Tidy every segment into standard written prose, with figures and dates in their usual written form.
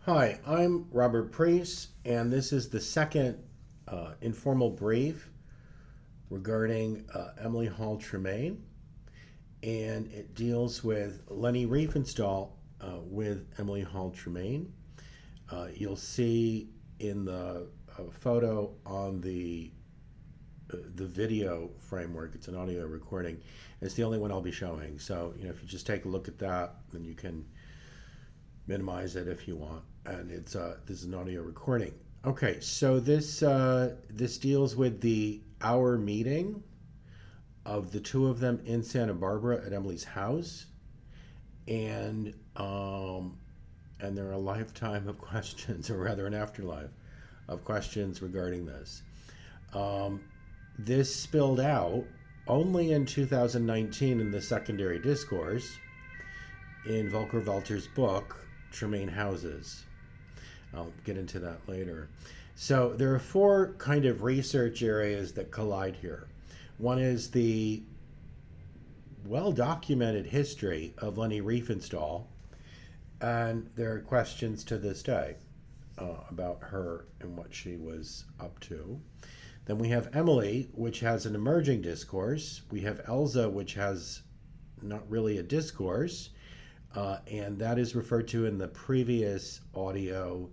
Hi, I'm Robert Priest, and this is the second informal brief regarding Emily Hall Tremaine, and it deals with Leni Riefenstahl with Emily Hall Tremaine. You'll see in the photo on the video framework. It's an audio recording. It's the only one I'll be showing. So if you just take a look at that, then you can minimize it if you want. And it's this is an audio recording. Okay, so this deals with the hour meeting of the two of them in Santa Barbara at Emily's house, and there are a lifetime of questions, or rather an afterlife of questions regarding this. Um, this spilled out only in 2019 in the secondary discourse in Volker Walter's book Tremaine Houses. I'll get into that later. So there are four kind of research areas that collide here. One is the well documented history of Leni Riefenstahl, and there are questions to this day about her and what she was up to. Then we have Emily, which has an emerging discourse. We have Elsa, which has not really a discourse, and that is referred to in the previous audio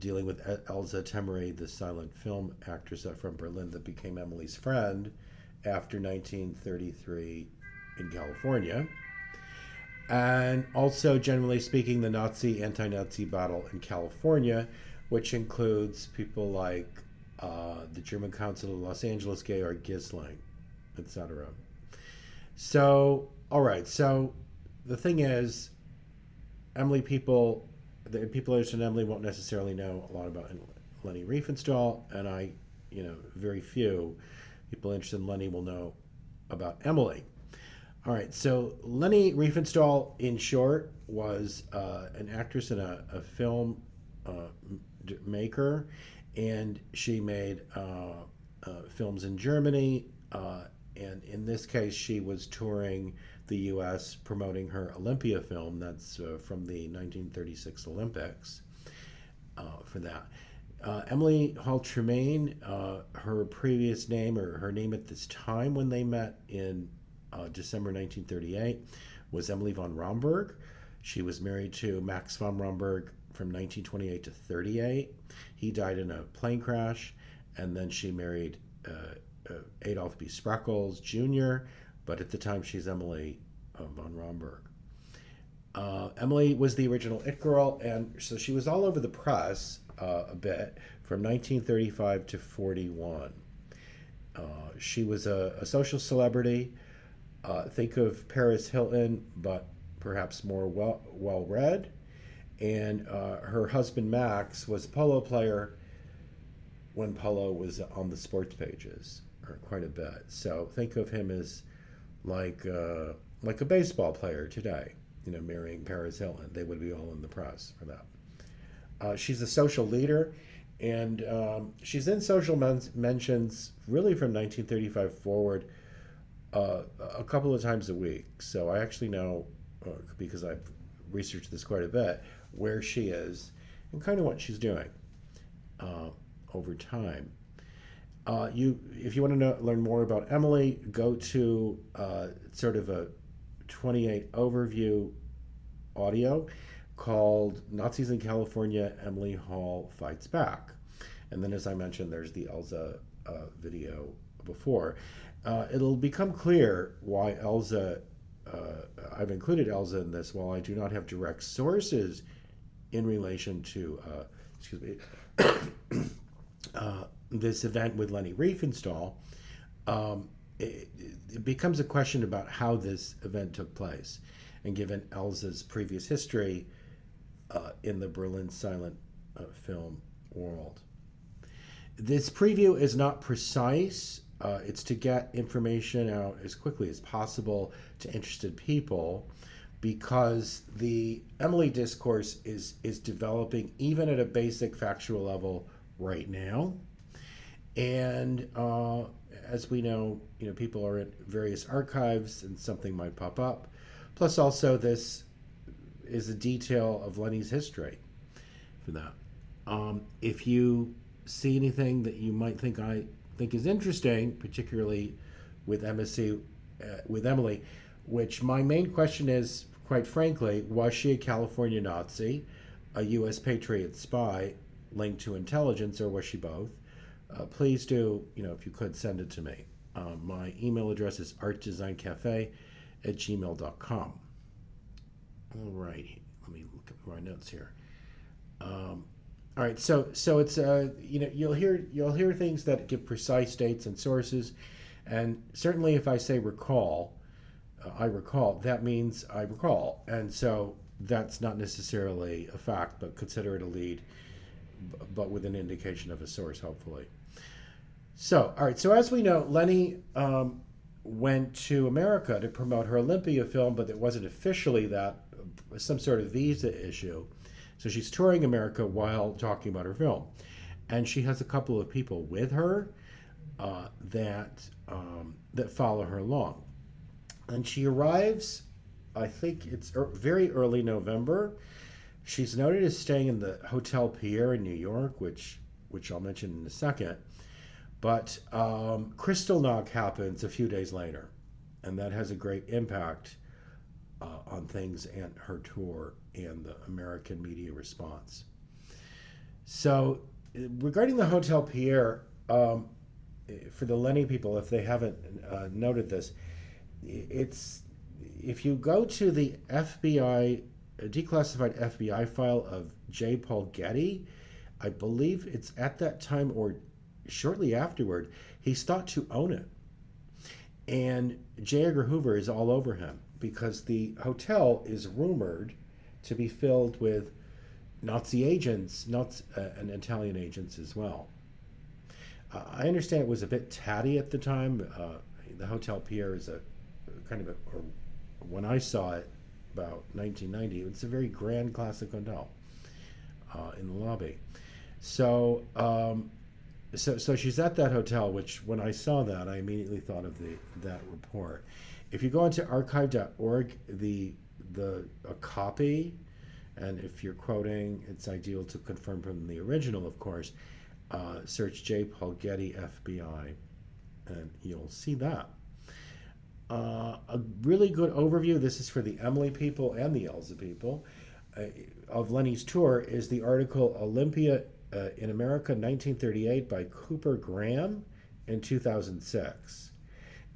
dealing with Elsa Temeray, the silent film actress from Berlin that became Emily's friend after 1933 in California. And also, generally speaking, the anti-Nazi battle in California, which includes people like the German Council of Los Angeles, Georg Gisling, etc. So, all right. So, the thing is, the people interested in Emily won't necessarily know a lot about Leni Riefenstahl, and very few people interested in Leni will know about Emily. All right, so Leni Riefenstahl, in short, was an actress and a film maker, and she made films in Germany, and in this case, she was touring the U.S. promoting her Olympia film. That's from the 1936 Olympics for that. Emily Hall Tremaine, her previous name, or her name at this time when they met in December 1938, was Emily von Romberg. She was married to Max von Romberg from 1928 to 38. He died in a plane crash, and then she married Adolph B. Spreckels Jr., but at the time she's Emily von Romberg. Emily was the original It Girl, and so she was all over the press a bit from 1935 to 41. She was a social celebrity. Think of Paris Hilton, but perhaps more well read. And her husband Max was a polo player when polo was on the sports pages, or quite a bit. So think of him as like a baseball player today, marrying Paris Hilton. They would be all in the press for that. She's a social leader, and she's in social mentions really from 1935 forward a couple of times a week. So I actually know, because I've researched this quite a bit, where she is and kind of what she's doing over time. If you want to learn more about Emily, go to sort of a 28 overview audio called Nazis in California, Emily Hall Fights Back. And then, as I mentioned, there's the Elsa video before. It'll become clear why I've included Elsa in this, while I do not have direct sources in relation to, this event with Leni Riefenstahl. It becomes a question about how this event took place, and given Elsa's previous history in the Berlin silent film world. This preview is not precise. It's to get information out as quickly as possible to interested people, because the Emily discourse is developing even at a basic factual level right now. And as we know, people are at various archives and something might pop up. Plus, also, this is a detail of Leni's history for that. If you see anything that you might think I think is interesting, particularly with with Emily, which my main question is, quite frankly, was she a California Nazi, a U.S. patriot spy linked to intelligence, or was she both? Please do, if you could send it to me. My email address is artdesigncafe@gmail.com. All right, let me look at my notes here. All right, so it's you'll hear things that give precise dates and sources, and certainly if I say recall, I recall, that means I recall, and so that's not necessarily a fact, but consider it a lead, but with an indication of a source, hopefully. So, all right, so as we know, Leni went to America to promote her Olympia film, but it wasn't officially that, some sort of visa issue. So she's touring America while talking about her film. And she has a couple of people with her that follow her along. And she arrives, I think it's very early November. She's noted as staying in the Hotel Pierre in New York, which I'll mention in a second. But Kristallnacht happens a few days later, and that has a great impact on things and her tour and the American media response. So, regarding the Hotel Pierre, for the Leni people, if they haven't noted this, it's if you go to the FBI, declassified FBI file of J. Paul Getty, I believe it's at that time or shortly afterward, he's thought to own it. And J. Edgar Hoover is all over him because the hotel is rumored to be filled with Nazi agents, and Italian agents as well. I understand it was a bit tatty at the time. The Hotel Pierre is a kind of when I saw it about 1990, it's a very grand classic hotel in the lobby. So, so she's at that hotel, which when I saw that, I immediately thought of that report. If you go into archive.org, a copy, and if you're quoting, it's ideal to confirm from the original, of course. Search J. Paul Getty FBI, and you'll see that. A really good overview, this is for the Emily people and the Elza people, of Leni's tour is the article Olympia in America 1938 by Cooper Graham in 2006.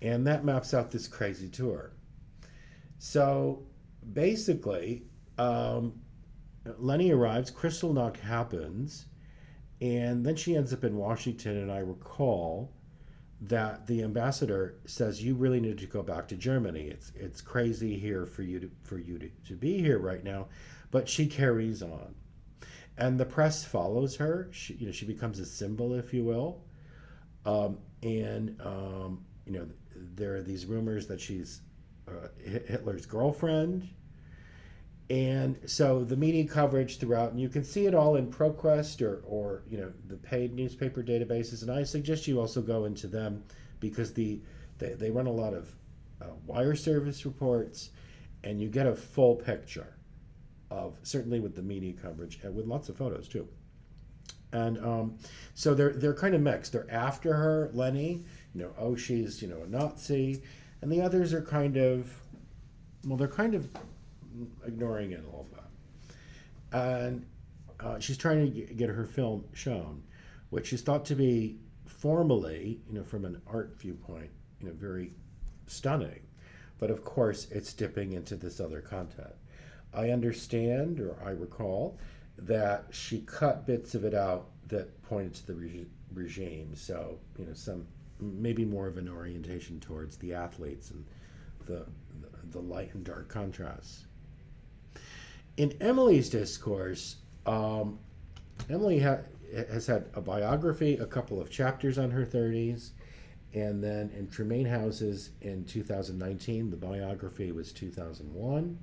And that maps out this crazy tour. So basically, Leni arrives, Kristallnacht happens, and then she ends up in Washington, and I recall that the ambassador says, you really need to go back to Germany. It's crazy here for you to be here right now, but she carries on. And the press follows her. She becomes a symbol, if you will. There are these rumors that she's Hitler's girlfriend. And so the media coverage throughout, and you can see it all in ProQuest or the paid newspaper databases. And I suggest you also go into them because they run a lot of wire service reports, and you get a full picture of, certainly with the media coverage and with lots of photos too. And so they're kind of mixed. They're after her, Leni, she's a Nazi, and the others are kind of ignoring it a little bit. And she's trying to get her film shown, which is thought to be formally, from an art viewpoint, very stunning. But of course, it's dipping into this other content. I understand, or I recall, that she cut bits of it out that pointed to the regime. So, some maybe more of an orientation towards the athletes and the light and dark contrasts. In Emily's discourse, Emily has had a biography, a couple of chapters on her 30s, and then in Tremaine Houses in 2019, the biography was 2001.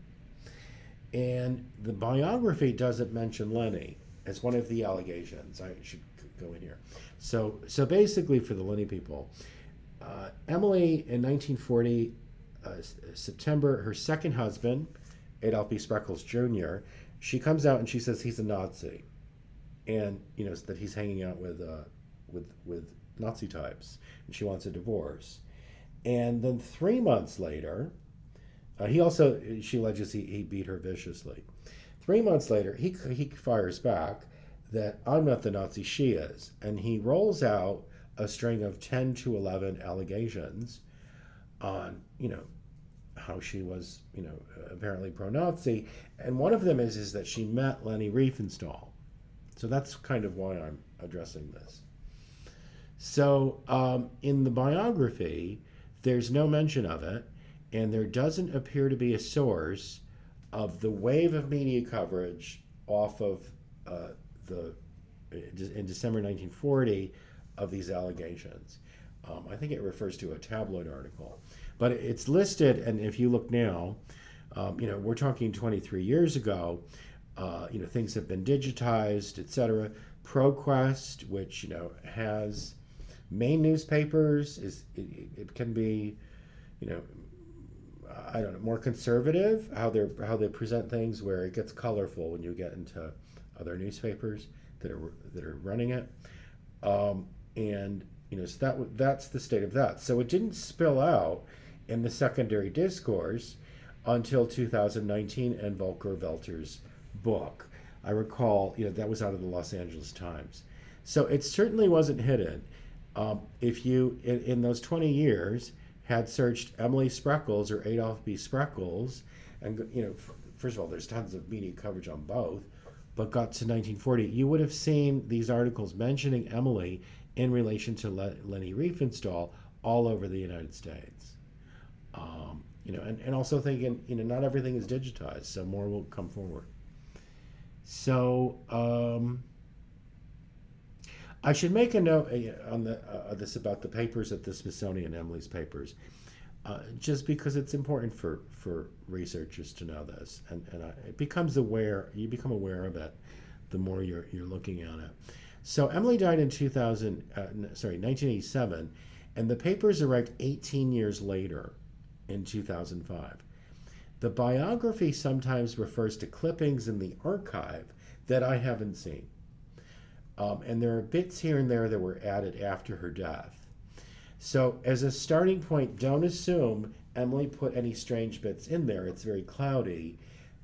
And the biography doesn't mention Leni as one of the allegations. I should go in here. So basically, for the Leni people, Emily in 1940, September, her second husband, Adolph B. Spreckels Jr., she comes out and she says he's a Nazi. and that he's hanging out with Nazi types, and she wants a divorce. And then 3 months later, she alleges he beat her viciously. 3 months later, he fires back that I'm not the Nazi, she is, and he rolls out a string of 10 to 11 allegations on how she was apparently pro-Nazi, and one of them is that she met Leni Riefenstahl. So that's kind of why I'm addressing this. So in the biography, there's no mention of it, and there doesn't appear to be a source of the wave of media coverage off of in December 1940 of these allegations. I think it refers to a tabloid article, but it's listed. And if you look now, we're talking 23 years ago. Things have been digitized, etc. ProQuest, which has main newspapers, it can be, I don't know, more conservative how they present things, where it gets colorful when you get into other newspapers that are running it, and so that's the state of that. So it didn't spill out in the secondary discourse until 2019 and Volker Welter's book. I recall, that was out of the Los Angeles Times. So it certainly wasn't hidden. If you, in those 20 years, had searched Emily Spreckels or Adolph B. Spreckels, and first of all, there's tons of media coverage on both, but got to 1940, you would have seen these articles mentioning Emily in relation to Leni Riefenstahl all over the United States. And also thinking, not everything is digitized, so more will come forward. So I should make a note on this about the papers at the Smithsonian, Emily's papers, just because it's important for researchers to know this, and you become aware of it the more you're looking at it. So Emily died in 1987, and the papers arrived 18 years later in 2005. The biography sometimes refers to clippings in the archive that I haven't seen. And there are bits here and there that were added after her death. So as a starting point, don't assume Emily put any strange bits in there. It's very cloudy.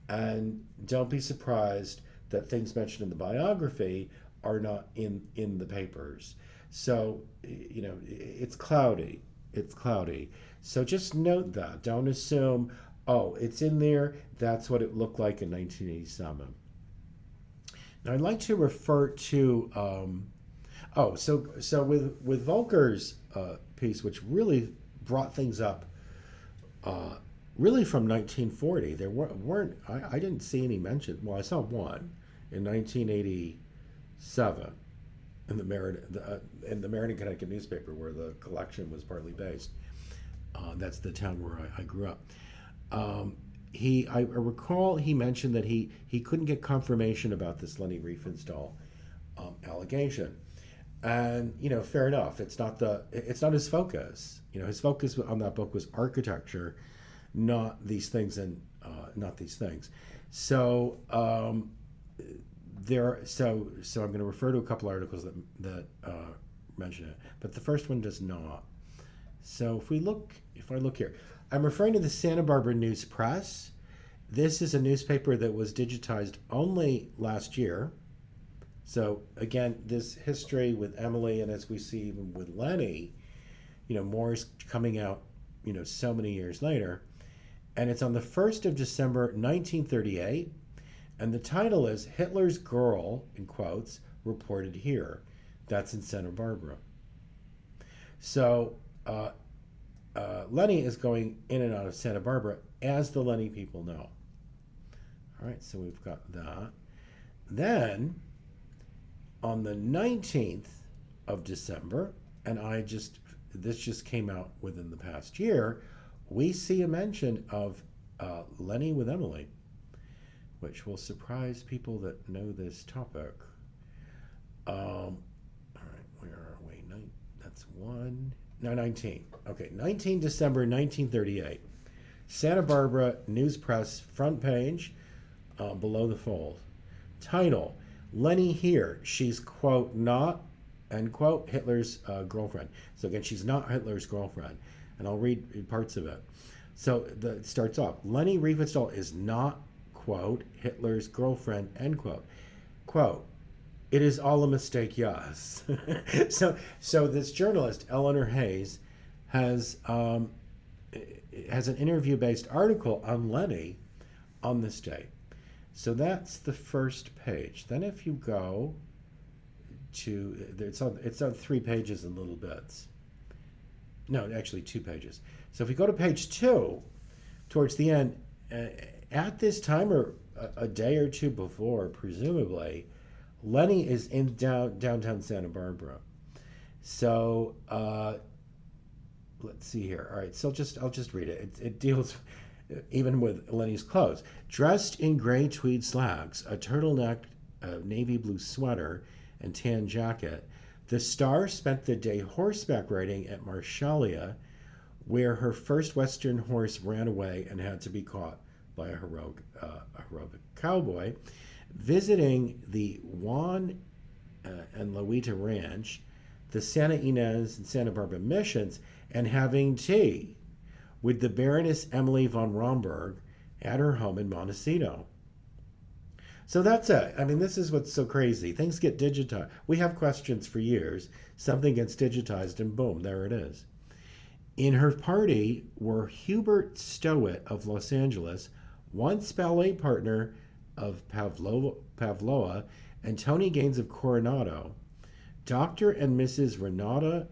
And don't be surprised that things mentioned in the biography are not in the papers. So, it's cloudy. It's cloudy. So just note that. Don't assume, oh, it's in there. That's what it looked like in 1987. Now, I'd like to refer to, so with Volker's piece, which really brought things up, really from 1940, there weren't I didn't see any mention. Well, I saw one in 1987 in the Meriden, Connecticut newspaper, where the collection was partly based. That's the town where I grew up. I recall he mentioned that he couldn't get confirmation about this Leni Riefenstahl allegation, and fair enough. It's not his focus. His focus on that book was architecture, not these things, and not these things. So I'm going to refer to a couple articles that mention it, but the first one does not. So if I look here, I'm referring to the Santa Barbara News Press. This is a newspaper that was digitized only last year. So again, this history with Emily, and as we see even with Leni, more is coming out, so many years later. And it's on the 1st of December, 1938. And the title is Hitler's Girl, in quotes, reported here. That's in Santa Barbara. So Leni is going in and out of Santa Barbara, as the Leni people know. All right, so we've got that. Then, on the 19th of December, and this just came out within the past year, we see a mention of Leni with Emily, which will surprise people that know this topic. All right, where are we? That's one. No, 19. Okay, 19 December 1938. Santa Barbara News Press front page, below the fold. Title: Leni here, she's, quote, not, end quote, Hitler's girlfriend. So again, she's not Hitler's girlfriend. And I'll read parts of it. So it starts off, Leni Riefenstahl is not, quote, Hitler's girlfriend, end quote. Quote, it is all a mistake, yes. So this journalist, Eleanor Hayes, has has an interview-based article on Leni on this date. So that's the first page. Then if you go to, it's on 3 pages in little bits. No, actually 2 pages. So if you go to page 2, towards the end, at this time or a day or two before, presumably, Leni is in downtown Santa Barbara. So let's see here. All right, so I'll just read it. It deals even with Leni's clothes. Dressed in gray tweed slacks, a turtleneck, a navy blue sweater, and tan jacket, the star spent the day horseback riding at Marshalia, where her first Western horse ran away and had to be caught by a heroic cowboy, visiting the Juan and Lolita Ranch, the Santa Ynez and Santa Barbara missions, and having tea with the Baroness Emily von Romberg at her home in Montecito. So that's it. I mean, this is what's so crazy. Things get digitized. We have questions for years. Something gets digitized, and boom, there it is. In her party were Hubert Stowett of Los Angeles, once ballet partner of Pavloa, and Tony Gaines of Coronado, Dr. and Mrs. Renata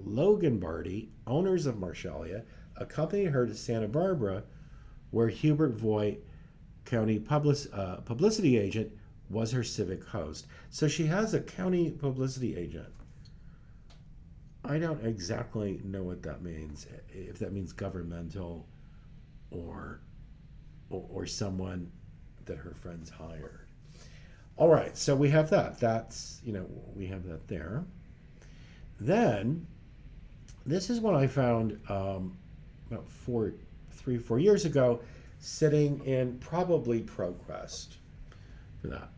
Loganbarty, owners of Marshalia, accompanied her to Santa Barbara, where Hubert Voigt, county publicity agent, was her civic host. So she has a county publicity agent. I don't exactly know what that means, if that means governmental or someone that her friends hired. All right, so we have that. That's, we have that there. Then, this is what I found about 3-4 years ago, sitting in probably ProQuest for that.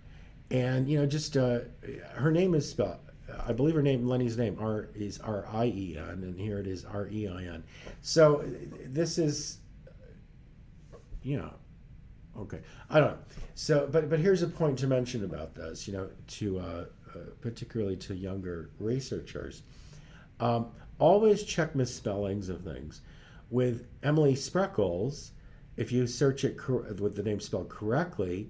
And, just her name is spelled, I believe Leni's name is R-I-E-N, and here it is R-E-I-N. So this is, okay. I don't know. So, but here's a point to mention about this, to particularly to younger researchers. Always check misspellings of things. With Emily Spreckels, if you search it with the name spelled correctly,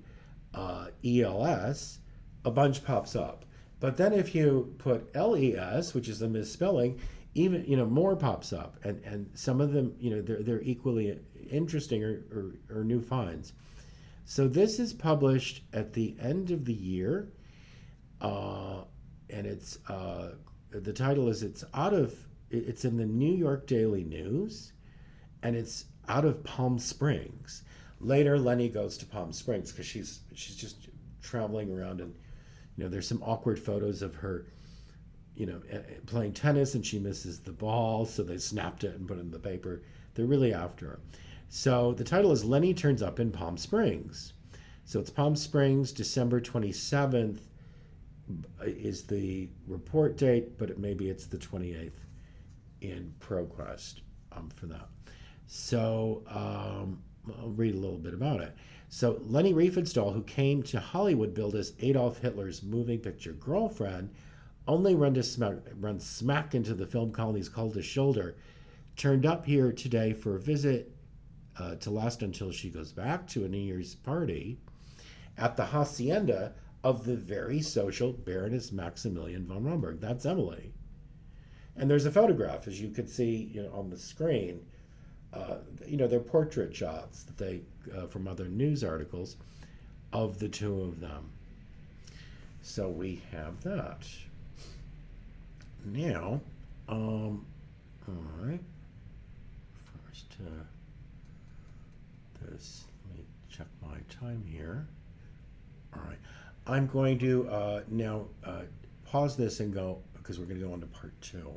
E-L-S, a bunch pops up. But then if you put L-E-S, which is a misspelling, even more pops up, and some of them they're equally interesting or new finds. So this is published at the end of the year, and it's the title is it's in the New York Daily News, and it's out of Palm Springs. Later, Leni goes to Palm Springs because she's just traveling around, and there's some awkward photos of her playing tennis, and she misses the ball, so they snapped it and put it in the paper. They're really after her. So the title is Leni Turns Up in Palm Springs. So it's Palm Springs, December 27th is the report date, but maybe it's the 28th in ProQuest for that. So I'll read a little bit about it. So Leni Riefenstahl, who came to Hollywood billed as Adolf Hitler's moving picture girlfriend, only run smack into the film colony's coldest shoulder, turned up here today for a visit to last until she goes back to a New Year's party at the hacienda of the very social Baroness Maximilian von Romberg. That's Emily. And there's a photograph, as you could see on the screen. They're portrait shots that they from other news articles of the two of them. So we have that. Now, all right. First, this. Let me check my time here. All right. I'm going to now pause this and go, because we're going to go on to part 2.